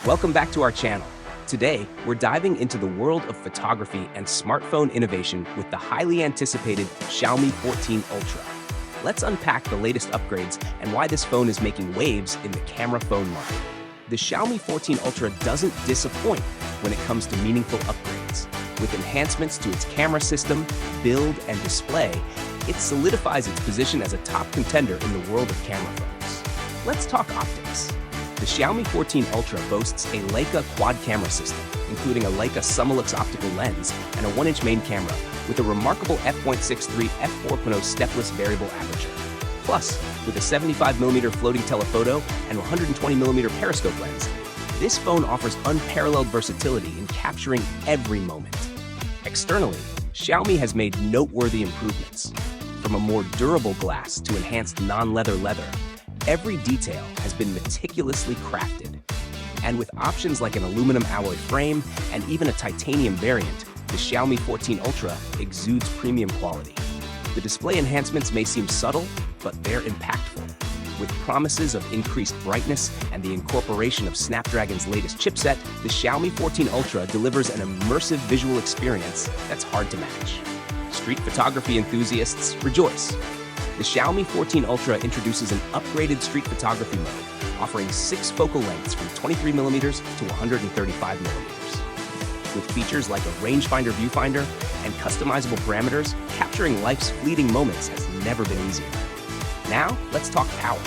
Welcome back to our channel. Today, we're diving into the world of photography and smartphone innovation with the highly anticipated Xiaomi 14 Ultra. Let's unpack the latest upgrades and why this phone is making waves in the camera phone market. The Xiaomi 14 Ultra doesn't disappoint when it comes to meaningful upgrades. With enhancements to its camera system, build, and display, it solidifies its position as a top contender in the world of camera phones. Let's talk optics. The Xiaomi 14 Ultra boasts a Leica quad camera system, including a Leica Summilux optical lens and a 1-inch main camera with a remarkable f.63 f4.0 stepless variable aperture. Plus, with a 75mm floating telephoto and 120mm periscope lens, this phone offers unparalleled versatility in capturing every moment. Externally, Xiaomi has made noteworthy improvements. From a more durable glass to enhanced non-leather leather, every detail has been meticulously crafted. And with options like an aluminum alloy frame and even a titanium variant, the Xiaomi 14 Ultra exudes premium quality. The display enhancements may seem subtle, but they're impactful. With promises of increased brightness and the incorporation of Snapdragon's latest chipset, the Xiaomi 14 Ultra delivers an immersive visual experience that's hard to match. Street photography enthusiasts rejoice. The Xiaomi 14 Ultra introduces an upgraded street photography mode, offering 6 focal lengths from 23mm to 135mm. With features like a rangefinder viewfinder and customizable parameters, capturing life's fleeting moments has never been easier. Now, let's talk power.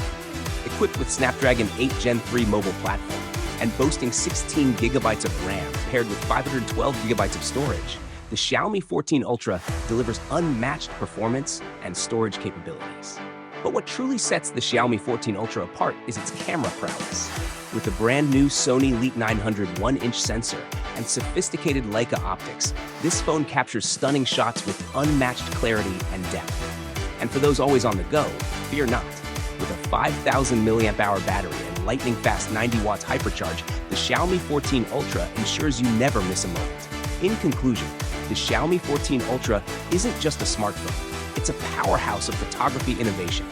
Equipped with Snapdragon 8 Gen 3 mobile platform and boasting 16GB of RAM paired with 512GB of storage, the Xiaomi 14 Ultra delivers unmatched performance and storage capabilities. But what truly sets the Xiaomi 14 Ultra apart is its camera prowess. With a brand new Sony Elite 900 1-inch sensor and sophisticated Leica optics, this phone captures stunning shots with unmatched clarity and depth. And for those always on the go, fear not. With a 5,000 mAh battery and lightning-fast 90 watts hypercharge, the Xiaomi 14 Ultra ensures you never miss a moment. In conclusion, the Xiaomi 14 Ultra isn't just a smartphone, it's a powerhouse of photography innovation.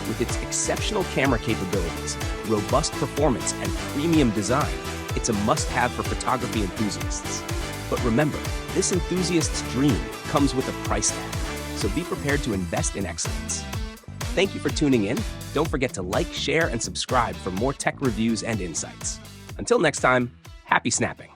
With its exceptional camera capabilities, robust performance, and premium design, it's a must-have for photography enthusiasts. But remember, this enthusiast's dream comes with a price tag, so be prepared to invest in excellence. Thank you for tuning in. Don't forget to like, share, and subscribe for more tech reviews and insights. Until next time, happy snapping.